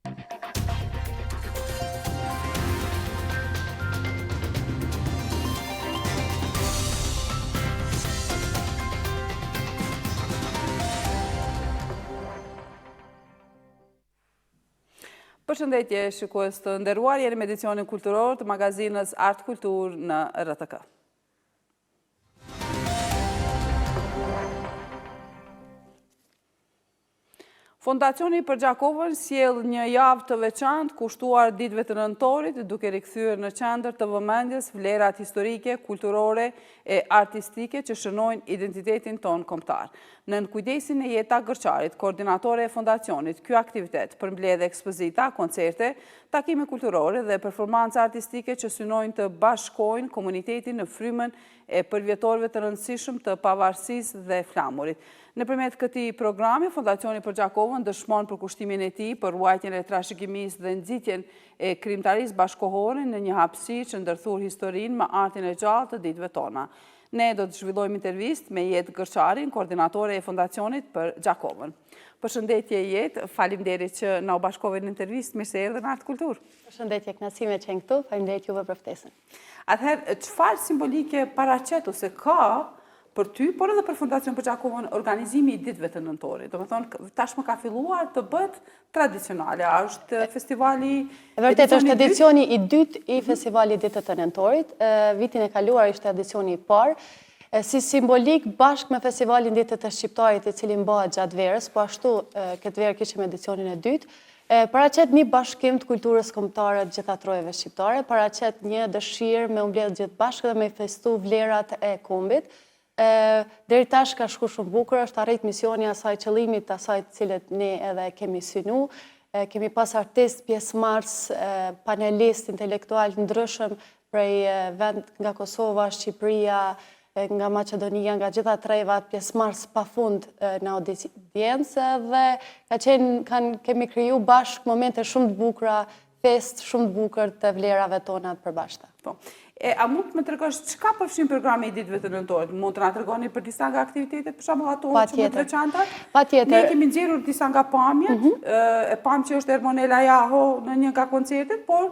Përshëndetje, shikues të nderuar, jeni me edicionin kulturor të magazinës Art Kultur në RTK. Fondacioni për Gjakovën sjell një javë të veçantë kushtuar ditëve të nëntorit, duke rikthyer në qendër të vëmendjes vlerat historike, kulturore e artistike që shënojnë identitetin ton kombëtar. Nën kujdesin e Jeta Gërçarit, koordinatore e fondacionit, ky aktivitet përmbledh ekspozita, koncerte, takime kulturore dhe performanca artistike që synojnë të bashkojnë komunitetin në frymën e përvjetorëve të rëndësishëm të pavarësisë dhe flamurit. Nëpërmjet këtij programi, Fondacioni për Gjakovën dëshmon përkushtimin e tij për ruajtjen e trashëgimisë dhe nxitjen e krijimtarisë bashkëkohore në një hapësirë që ndërthur historinë me artin e gjallë të ditëve tona. Ne do të zhvillojmë intervistë me Jetë Gërçarin, koordinatore e Fondacionit për Gjakovën. Përshëndetje Jetë, faleminderit që na u bashkove në intervistë, mirë se erdhe në Art Kultur. Përshëndetje, kënaqësi me qenë këtu, faleminderit juve për ftesën. Atëherë, çfarë simbolike paraqet ose ka për ty, por edhe për Fondacion për Gjakovën, organizimi i ditëve të nëntorit? Do të thonë, tashmë ka filluar të bëhet tradicionale, a është festivali... Vërtet është edicioni i dytë i festivalit ditët të nëntorit. Vitin e kaluar ishte edicioni i parë. Si simbolik bashkë me festivalin ditët të Shqiptarit, i cili bëhet gjatë verës, po ashtu këtë verë kishim edicionin e dytë, paraqet një bashkim të kulturës kombëtare të gjitha trojeve shqiptare, paraqet një dëshirë me u mbledh gjithë bashkë dhe me festu vlerat e kombit. Deri tash ka shku shumë bukur, është arrit misioni asaj qëllimit asaj të cilët ne edhe kemi synu. Kemi pas artist, pjesëmarrës, panelist, intelektual të ndryshëm prej vend nga Kosova, Shqipëria, nga Maqedonia, nga gjitha treva, pjesëmarrës pafund në audiencë dhe kemi kriju bashkë momente shumë të bukura, fest shumë të bukur të vlerave tona të përbashkëta. A mund të më tregosh çka përfshin programi i ditëve të nëntorit? Mund të na tregoni për disa nga aktivitetet, për shembull ato që më të veçanta? Patjetër. Ne kemi nxjerrur disa nga pamjet, e pam që është Ermonela Jaho në një nga koncertet, por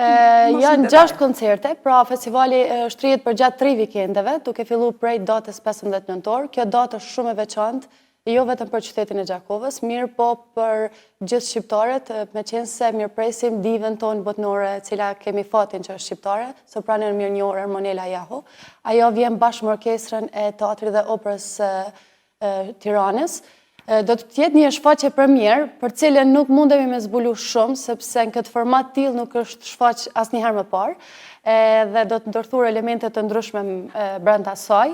janë 6 koncerte, pra festivali është rrihet për gjatë 3 vikendeve, duke filluar prej datës 15 nëntor. Kjo datë është shumë e veçantë, jo vetëm për qytetin e Gjakovës, mirë po për gjithë shqiptarët, me qenë se mirëpresim divën tonë botnore, cila kemi fatin që është shqiptare, sopranën mirënjohur Ermonela Jaho. Ajo vjen bashkë me orkestrën e Teatrit dhe Operës Tiranës. Do të jetë një shfaqje premierë, për cilën nuk mundemi me zbulu shumë, sepse në këtë format tillë nuk është shfaq asnjëherë më parë, dhe do të ndërthur elemente të ndryshme brenda saj.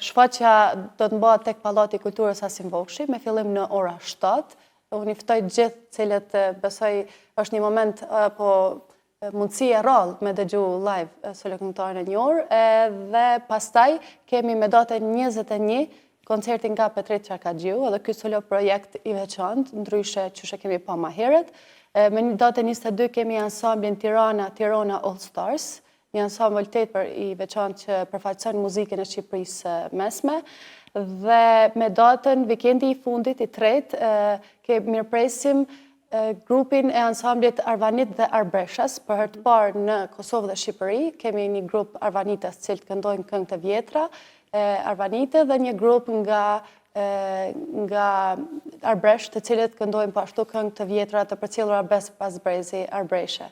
Shfaqja do të bëhet tek Pallati i Kulturës Asim Vokshi, me fillim në ora 7. Unë ftoj gjithë cilët besoj është një moment mundësi e rrallë me dëgju live solokëngëtarin e njohur, dhe pastaj kemi me datën 21 koncertin nga Petrit Çarkaxhiu, edhe ky solo projekt i veçantë, ndryshe çështje kemi pa më herët. Me datën 22 kemi ansamblin Tirana All Stars, një ansambël tepër i veçantë që përfaqëson muzikën e Shqipërisë mesme, dhe me datën vikendi i fundit i tretë kemi mirëpresim grupin e ansamblit Arvanit dhe Arbreshas, për herë të parë në Kosovë dhe Shqipëri. Kemi një grup Arvanitas që këndojnë këngë të vjetra, Arvanite, dhe një grup nga Arbresh, të cilët këndojnë pashtu këngë të vjetra të përcjellura pas brezi Arbreshe.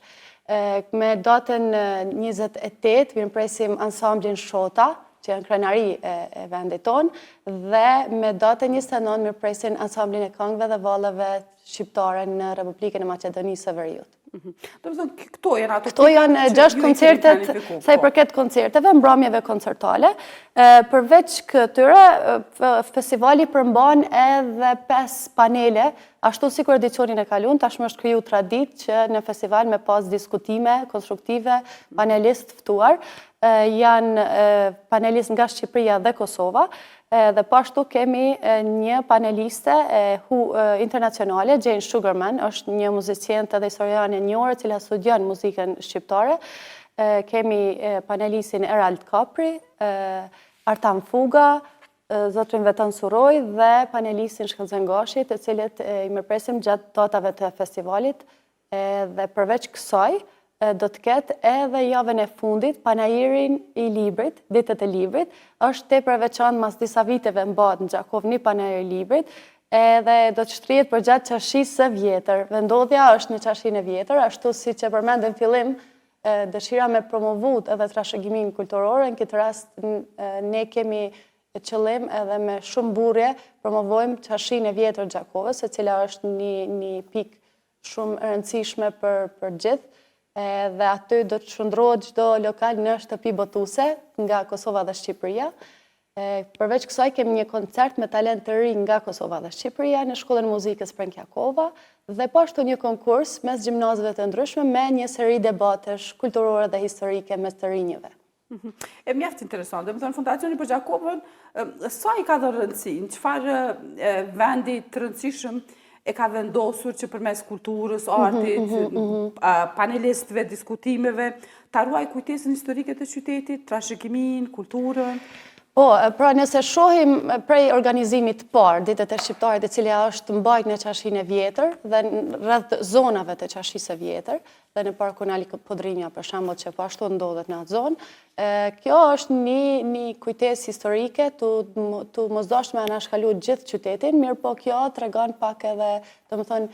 Me datën 28 mirëpresim ansamblin Shota, që janë krenari e vendit tonë, dhe me datën 29 mirëpresim ansamblin e këngëve dhe vallëve shqiptare në Republikën e Maqedonisë së Veriut. Do të thonë, këto janë ato... Këto janë 6 koncertet, sa i përket koncerteve, mbrëmjeve koncertale. Përveç këtyre, festivali përmban edhe 5 panele, ashtu sikur edicionin e kaluar, tashmë është kriju traditë që në festival me pas diskutime konstruktive, panelistë ftuar. Janë panelistë nga Shqipëria dhe Kosova, dhe pashtu kemi një paneliste internacionale, Jane Sugarman, është një muziciente dhe historiane e njohur, e cila studion muzikën shqiptare. Kemi panelistin Erald Kapri, Artan Fuga, zotrin Veton Suroj dhe panelistin Shkëllxen Gashi, të cilët i mirpresim gjatë datave të festivalit. Dhe përveç kësaj, do të ketë edhe javën e fundit, panajirin i librit, ditët e librit, është tepër e veçantë mas disa viteve mbahet në Gjakov një panajir i librit, edhe do të shtrihet për gjatë qashisë së vjetër. Vendodhja është në qashinë e vjetër, ashtu si që përmendëm fillim, dëshira me promovut edhe trashëgimin kulturore, në këtë rast ne kemi qëllim edhe me shumë burje promovojmë qashinë e vjetër Gjakovës, e cila është një pikë shumë e rëndësishme për gjithë, dhe aty do të shndrohet çdo lokal në shtëpi botuese nga Kosova dhe Shqipëria. Përveç kësaj kemi një koncert me talent të rinj nga Kosova dhe Shqipëria në Shkollën e Muzikës Prenkjakova dhe po ashtu një konkurs mes gjimnazëve të ndryshme me një seri debatesh kulturore dhe historike mes të rinjëve. E mjaft interesant. Dhe më thënë, Fondacioni për Gjakovën, sa i ka dhe rëndësi, në çfarë vendi të rëndësishëm e ka vendosur që përmes kulturës, artit, panelistëve, diskutimeve, ta ruaj kujtesën historike të qytetit, trashëgimin, kulturën? Po, pra nëse shohim prej organizimit të parë, ditët e shqiptarit, e cilja është mbajt në qashinë e vjetër dhe rreth zonave të qashisë e vjetër, dhe në parkun Ali Podrinja, për shembull, që po ashtu ndodhet në atë zonë, kjo është një kujtesë historike tu mosdashme anashkalu gjithë qytetin, mirë po kjo tregon pak edhe, domethënë,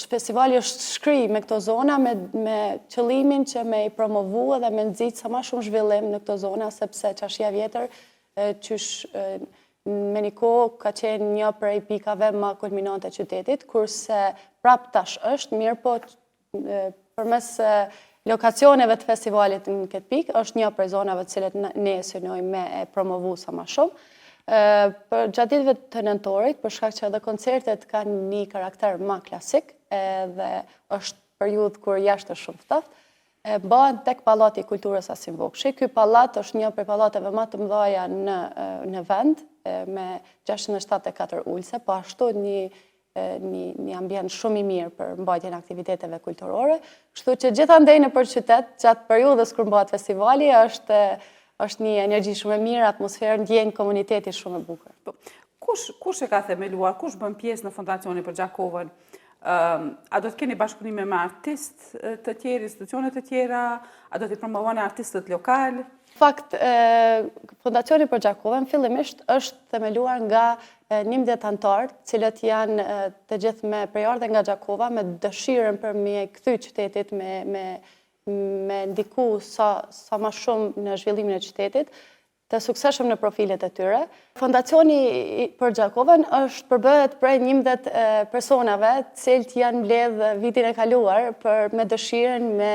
festivali është shkri me këto zona me qëllimin që me i promovu edhe me nxit sa më shumë zhvillim në këto zona, sepse qashia vjetër qysh me një kohë ka qenë një prej pikave më kulminante qytetit, kurse prap tash është, mirë po përmes lokacioneve të festivalit në këtë pikë, është një prej zonave të cilet ne synojmë me e promovu sa më shumë. Për gjatë ditëve të nëntorit, për shkak që edhe koncertet kanë një karakter më klasik, dhe është periudhë kur jashtë është shumë ftohtë, bëhen tek Pallati i Kulturës Asim Vokshi. Ky pallat është një prej pallateve më të mëdha në vend, me 674 ulse, po ashtu një ambient shumë i mirë për mbajtjen e aktiviteteve kulturore. Kështu që gjithandej nëpër qytet, gjatë periudhës kur mbahet festivali, është një energji shumë e mirë, atmosferë ndjen komuniteti shumë e bukur. Kush e ka themeluar, kush bën pjesë në Fondacioni për Gjakovën? A do të keni bashkëpunime me artistë të tjerë, institucione të tjera? A do të promovoni artistët lokal? Fakt, Fondacioni për Gjakovën fillimisht është themeluar nga 11 anëtarë, cilët janë të gjithë me prejardhje nga Gjakova, me dëshirën për me kthy qytetit, me ndiku sa më shumë në zhvillimin e qytetit, të sukseshëm në profilet e tyre. Fondacioni për Gjakovën është përbëhet prej 11 personave, cilët janë mbledh vitin e kaluar me dëshirën me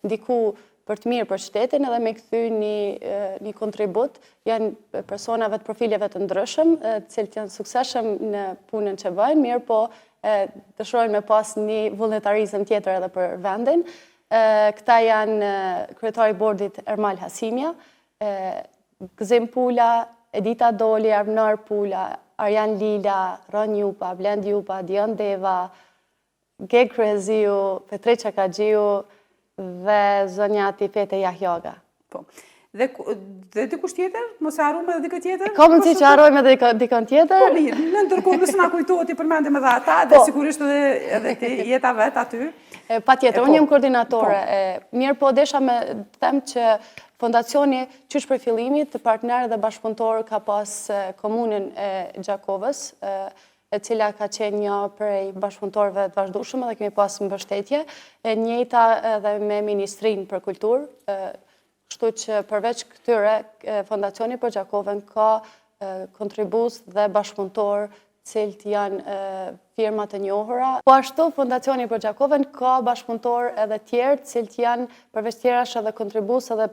ndiku për të mirë për qytetin edhe me kthy një kontribut. Janë personave të profileve të ndryshëm, cilët janë sukseshëm në punën që bëjnë, mirë po dëshirojnë me pas një vullnetarizëm tjetër edhe për vendin. Këta janë kryetari i bordit Ermal Hasimja, Gëzim Pula, Edita Doli, Arvnar Pula, Arjan Lila, Ron Jupa, Blend Jupa, Dion Deva, Geg Kreziu, Petreqa Kaxhiu dhe zonjati Fete Jahjoga. Po. Dhe dikush tjetër? Mos e harrojmë edhe dikë tjetër? Ka mundësi që harrojmë edhe dikën tjetër? Po mirë, në ndërkohë nëse na kujtohet i përmendim edhe ata, dhe sigurisht edhe ti jeta vet aty. Patjetër, unë jam koordinatore. Mirë po desha me them që Fondacioni, qysh për fillimit, të partnerë dhe bashkëpunëtor ka pas komunën e Gjakovës, e cila ka qenë një prej bashkëpunëtorëve të vazhdueshëm dhe kemi pas mbështetje, e njëjta edhe me Ministrinë për Kulturë, kështu që përveç këtyre, Fondacioni për Gjakovën ka kontribues dhe bashkëpunëtor cilët janë firma të njohura. Po ashtu, Fondacioni për Gjakovën ka bashkëpunëtor edhe tjerë, cilët janë përveç tjerash edhe kontribues edhe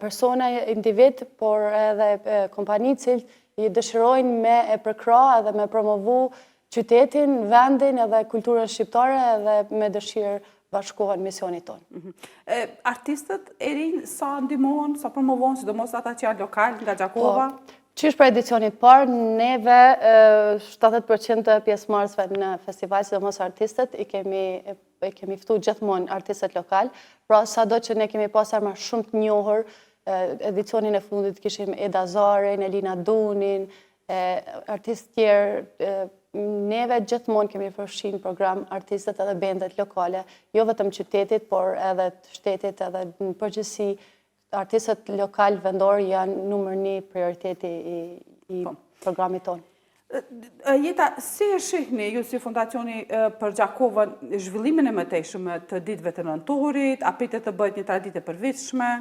persona, individ, por edhe kompani cilët i dëshirojnë me e përkra edhe me promovu qytetin, vendin edhe kulturën shqiptare edhe me dëshirë bashkohen misionit tonë. Artistët e rinj sa ndihmojnë, sa promovojnë, sidomos ata që janë lokal nga Gjakova? Qysh për edicionit parë, neve 70% të pjesëmarrësve në festival, sidomos artistët, i kemi ftu gjithmonë artistët lokal, pra sado që ne kemi pas emra shumë të njohur, edicionin e fundit kishim Eda Zarin, Elina Dunin, artistë tjerë, neve gjithmonë kemi përfshirë në program artistët edhe bendet lokale, jo vetëm qytetit, por edhe të shtetit, edhe në përgjithësi artistët lokal vendor janë numër 1 prioriteti i programit tonë. Jeta, si e shihni ju si Fondacioni për Gjakovën zhvillimin e mëtejshëm të ditëve të nëntorit, a pritet të bëhet një traditë e përvitshme?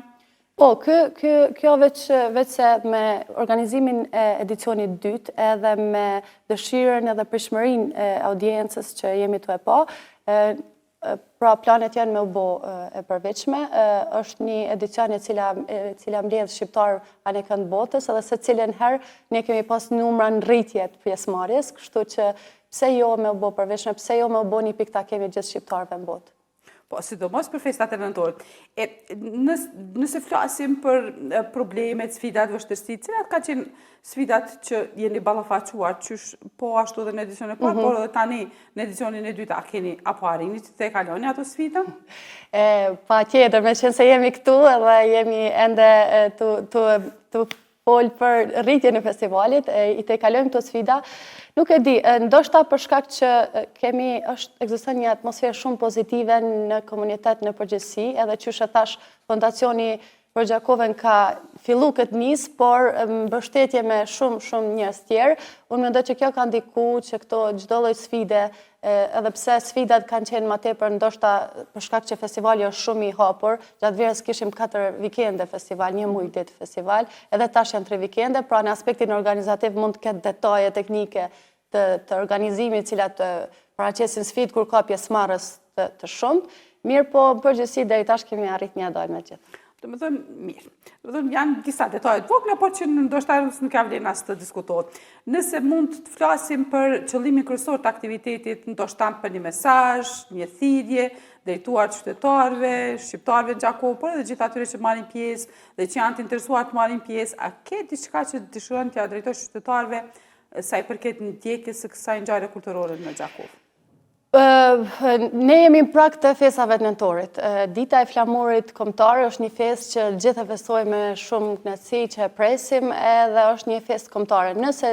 Po, kjo veç se me organizimin e edicionit dytë edhe me dëshirën edhe prishmërinë e audiencës që jemi të e po, pra planet janë me u bo e përveçme, është një edicion e cila mbledh shqiptar anë e këndë botës, edhe se cilën herë ne kemi pas numra në rritje të pjesëmarrjes, kështu që pse jo me u bo përveçme, pse jo me u bo një pikë ta kemi gjithë shqiptarëve në botë. Po, sidomos për festat e nëntorit. Nëse flasim për problemet, sfidat, vështirësitë, cilat ka qenë sfidat që jeni ballafaquar, qysh po ashtu dhe në edicionin e parë, por edhe tani në edicionin e dytë, a keni apo arrini që të kaloni ato sfida? Pa tjetër, me qenë se jemi këtu edhe jemi ende të folë për rritje në festivalit, i te kalojmë të sfida. Nuk e di, ndoshta për shkak që ekziston një atmosferë shumë pozitive në komunitet në përgjithësi, edhe që thash Fondacioni për Gjakovën ka fillu këtë nis, por mbështetje me shumë njerëz tjerë. Unë mendoj që kjo ka ndiku që këto çdo lloj sfide, edhe pse sfidat kanë qenë më tepër ndoshta për shkak që festivali është shumë i hapur, gjatë verës kishim 4 vikende festival, një muj ditë festival, edhe tash janë 3 vikende, pra në aspektin organizativ mund të ketë detaje teknike të organizimit, cilat paraqesin sfidë kur ka pjesëmarrës të shumtë. Mirë, po në përgjithësi deri tash kemi arrit një dal me gjithë. Do të thënë, mirë. Do të thënë, janë disa detaje të vogla, por që ndoshta nuk ka vlen as të diskutohet. Nëse mund të flasim për qëllimin kryesor të aktivitetit, ndoshta për një mesazh, një thirrje drejtuar qytetarëve, shqiptarëve në Gjakovë, por edhe gjithë atyre që marrin pjesë dhe që janë të interesuar të marrin pjesë, a ke diçka që dëshiron t'ia drejtosh qytetarëve sa i përket ndjekjes së kësaj ngjarje kulturore në Gjakovë? Ne jemi në prag të festave të nëntorit. Dita e flamurit kombëtar është një festë që gjithë e festojmë me shumë kënaqësi, që e presim, edhe është një festë kombëtare. Nëse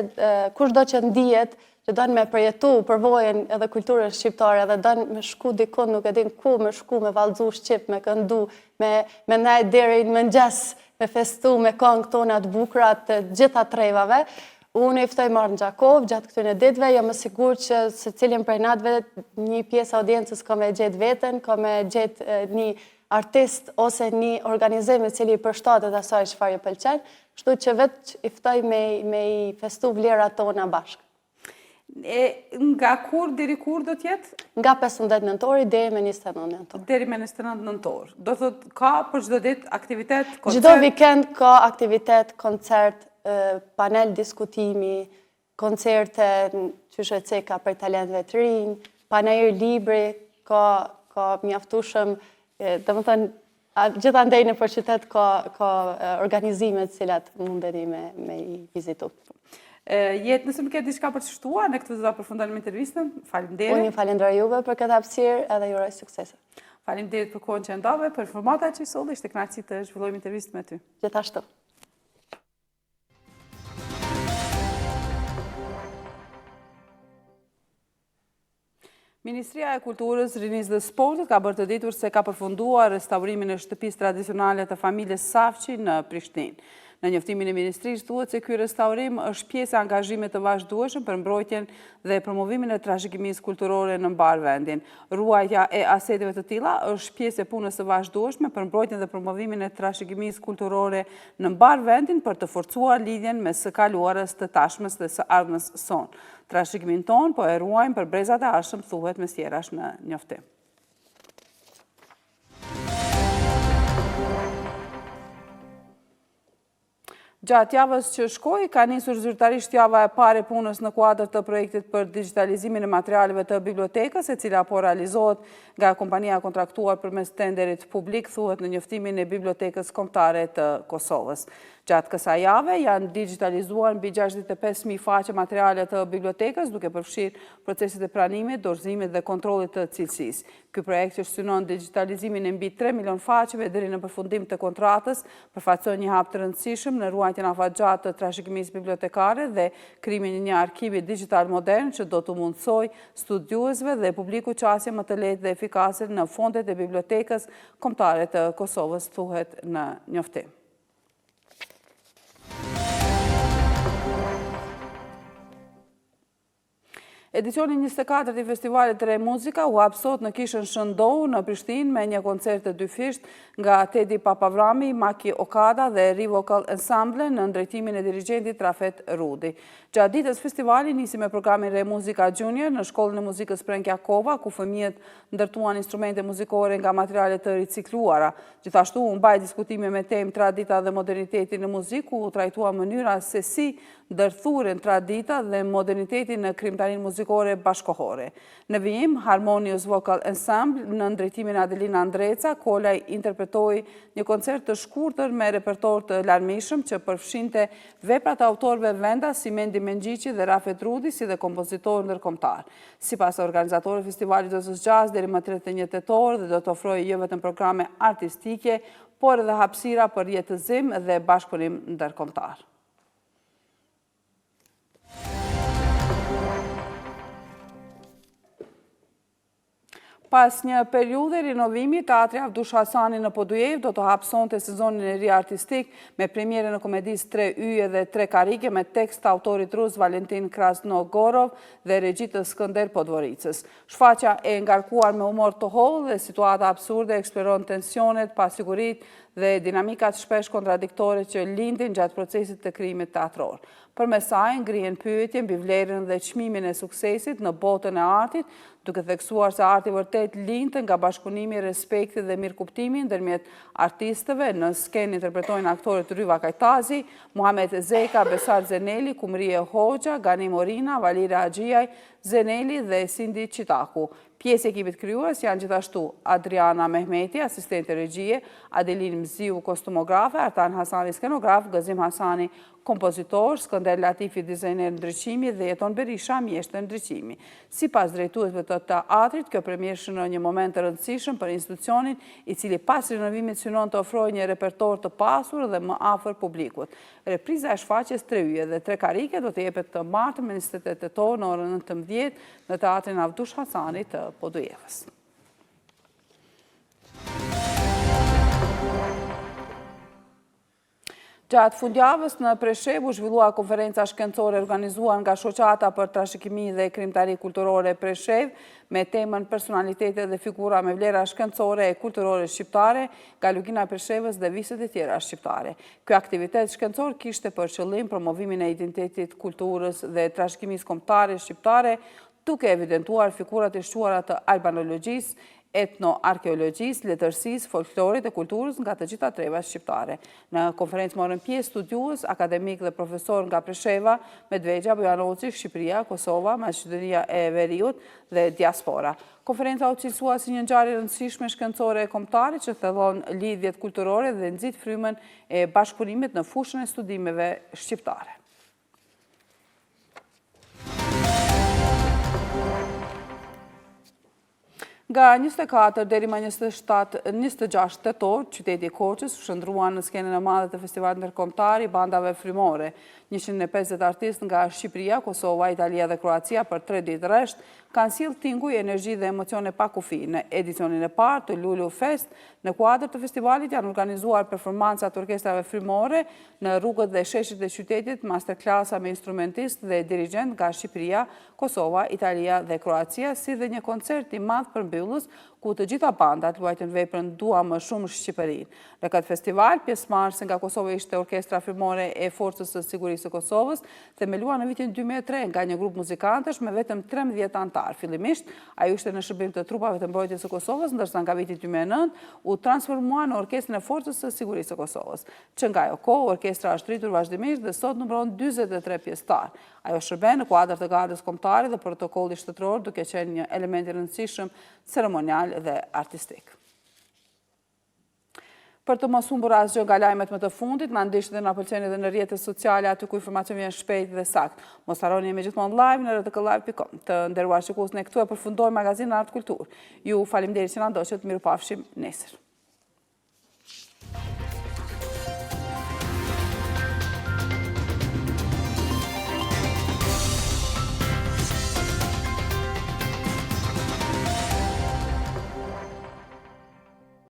kushdo që ndihet që don me përjetu përvojën edhe kulturën shqiptare, edhe don me shku dikun, nuk e din ku me shku, me vallëzu shqip, me këndu, me ndaj deri në mëngjes, me festu, me këngë tona të bukura të gjitha trevave. Unë i ftoj marrë në Gjakovë gjatë këtyre ditëve, jam e sigurt që secilin prej natëve një pjesë audiencës ka me gjetë veten, ka me gjetë një artist ose një organizim i cili i përshtatet asaj çfarë i pëlqen, kështu që vetë i ftoj me i festu vlerat tona bashkë. Nga kur deri kur do të jetë? Nga 15 nëntori deri me 29 nëntor. Deri me 29 nëntor. Do thotë ka për çdo ditë aktivitet, koncert? Çdo vikend ka aktivitet, koncert, panel diskutimi, koncerte, qyshe ceka për talentëve të rinj, panajër libri, ka mjaftueshëm, domethënë gjithandej në qytet ka organizimet cilat mundeni me i vizitu. Nëse më ke diçka për të shtuar, ne këtë do ta përfundojmë intervistën. Faleminderit. Unë ju falenderoj juve për këtë hapësirë edhe ju uroj suksese. Faleminderit për kohën që ndave, për informata që i solli, ishte kënaqësi të zhvillojmë intervistën me ty. Gjithashtu. Ministria e Kulturës, Rinisë dhe Sportit ka bërë të ditur se ka përfunduar restaurimin e shtëpisë tradicionale të familjes Safçi në Prishtinë. Në njoftimin e ministrisë thuhet se ky restaurim është pjesë e angazhimit të vazhdueshëm për mbrojtjen dhe promovimin e trashëgimisë kulturore në mbar vendin. Ruajtja e aseteve të tilla është pjesë e punës së vazhdueshme për mbrojtjen dhe promovimin e trashëgimisë kulturore në mbar vendin për të forcuar lidhjen mes së kaluarës, të tashmes dhe së ardhmës son. Trashëgimin ton po e ruajmë për brezat e ardhshëm, thuhet mesjerash në njoftim. Gjatë javës që shkoi, ka nisur zyrtarisht java e parë e punës në kuadër të projektit për digitalizimin e materialeve të bibliotekës, e cila po realizohet nga kompania kontraktuar përmes tenderit publik, thuhet në njoftimin e Bibliotekës Kombëtare të Kosovës. Gjatë kësaj jave janë digitalizuar mbi 65.000 faqe materiale të bibliotekës, duke përfshirë proceset e pranimit, dorëzimit dhe kontrollit të cilësisë. Ky projekt që synon digitalizimin e mbi 3 milion faqeve deri në përfundim të kontratës, përfaqëson një hap të rëndësishëm në ruajtjen afatgjatë të trashëgimisë bibliotekare dhe krijimin e një arkivi digital modern që do të mundsojë studiuesve dhe publiku qasje më të lehtë dhe efikase në fondet e bibliotekës kombëtare të Kosovës, thuhet në njoftim. Edicioni 24 i Festivalit Re Muzika u hap sot në kishën Shëndohu në Prishtinë me një koncert të dyfisht nga Tedi Papavrami, Maki Okada dhe Rivokal Ensemble në ndrejtimin e dirigjentit Rafet Rudi. Gjatë ditës festivali nisi me programin Re Muzika Junior në shkollën e muzikës Prenkjakova, ku fëmijët ndërtuan instrumente muzikore nga materiale të ricikluara. Gjithashtu u mbaj diskutime me temë tradita dhe moderniteti në muzikë, ku u trajtua mënyra se si ndërthuren tradita dhe moderniteti në krimtarinë muzikore bashkohore. Në vijim, Harmonious Vocal Ensemble në ndrejtimin Adelina Andreca, Kolaj interpretoi një koncert të shkurtër me repertor të larmishëm që përfshinte veprat e autorëve vendas si Mendi Mengjiqi dhe Rafet Rudi, si dhe kompozitorë ndërkombëtar. Sipas organizatorëve të festivalit Ozës Jazz, deri më 31 tetor dhe do të ofrojë jo vetëm programe artistike, por edhe hapësira për jetëzim dhe bashkëpunim ndërkombëtar. Pas një periudhe rinovimi, Teatri Avdush Hasani në Podujev do të hapësonte sezonin e ri artistik me premiere në komedisë 3 yje dhe 3 karike me tekst të autorit rus Valentin Krasnogorov dhe regjitës Skënder Podvoricës. Shfaqja e ngarkuar me humor të hollë dhe situata absurde eksploron tensionet, pasigurit dhe dinamikat shpesh kontradiktore që lindin gjatë procesit të krijimit teatror. Përmes saj ngrihen pyetje mbi vlerën dhe çmimin e suksesit në botën e artit, duke theksuar se arti vërtet lindte nga bashkëpunimi, respekti dhe mirëkuptimi ndërmjet artistëve. Në skenë interpretojnë aktorët Ryva Kajtazi, Muhamet Zeka, Besar Zeneli, Kumrie Hoxha, Gani Morina, Valira Agjiaj, Zeneli dhe Sindi Qitaku. Pjesë e ekipit krijues janë gjithashtu Adriana Mehmeti, asistente regjie, Adelin Mziu, kostumografe, Artan Hasani, skenograf, Gëzim Hasani, kompozitor, Skënder Latifi, dizajner ndryqimi dhe Jeton Berisha, mjeshtër ndryqimi. Sipas drejtuesve të teatrit, kjo premierë shënon një moment të rëndësishëm për institucionin, i cili pas rinovimit synon të ofrojë një repertor të pasur dhe më afër publikut. Repriza e shfaqjes 3 yje dhe 3 karike do të jepet të martën me 28 tetor në orën 19 në Teatrin Avdush Hasani të Podujevës. Gjatë fundjavës në Preshev u zhvillua konferenca shkencore organizuar nga Shoqata për Trashëgimi dhe Krimtari Kulturore Preshev me temën personalitetet dhe figura me vlera shkencore e kulturore shqiptare nga Lugina e Preshevës dhe viset e tjera shqiptare. Ky aktivitet shkencor kishte për qëllim promovimin e identitetit, kulturës dhe trashëgimisë kombëtare shqiptare, duke evidentuar figurat e shquara të albanologjisë, etnoarkeologjisë, letërsisë, folklorit dhe kulturës nga të gjitha trevat shqiptare. Në konferencë morën pjesë studiues, akademik dhe profesor nga Presheva, Medvegja, Bujanoci, Shqipëria, Kosova, Maqedonia e Veriut dhe diaspora. Konferenca u cilësua si një ngjarje rëndësishme shkencore e kombëtare që thellon lidhjet kulturore dhe nxit frymën e bashkëpunimit në fushën e studimeve shqiptare. Nga 24 deri më 26 tetor, qyteti i Korçës u shndruan në skenën e madhe të festivalit ndërkombëtar i bandave frymore. 150 artistë nga Shqipëria, Kosova, Italia dhe Kroacia për 3 ditë rresht kanë sjellë tinguj, energji dhe emocione pa kufi. Në edicionin e parë të Lulu Fest, në kuadër të festivalit janë organizuar performanca të orkestrave frymore në rrugët dhe sheshit e qytetit, masterklasa me instrumentist dhe dirigent nga Shqipëria, Kosova, Italia dhe Kroacia, si dhe një koncert i madh për mbyllës, ku të gjitha bandat luajtën veprën Dua më shumë Shqipërinë. Në këtë festival, pjesëmarrëse nga Kosova ishte Orkestra Frymore e Forcës së Sigurisë së Kosovës, themeluar në vitin 2003 nga një grup muzikantësh me vetëm 13 anëtar. Fillimisht, ajo ishte në shërbim të trupave të mbrojtjes së Kosovës, ndërsa nga viti 2009 u transformua në Orkestrën e Forcës së Sigurisë së Kosovës. Që nga ajo kohë, orkestra është rritur vazhdimisht dhe sot numëron 43 pjesëtar. Ajo shërben në kuadër të gardës kombëtare dhe protokollit shtetëror, duke qenë një element i rëndësishëm ceremonial dhe artistik. Për të mos humbur asgjë nga lajmet më të fundit, na ndiqni dhe na pëlqeni edhe në rrjetet sociale aty ku informacioni vjen shpejt dhe sakt. Mos harroni jemi gjithmonë live në rtk-live.com. Të nderuar shikues, ne këtu e përfundojmë magazinë Art Kultur. Ju faleminderit që na ndoqët, mirupafshim nesër.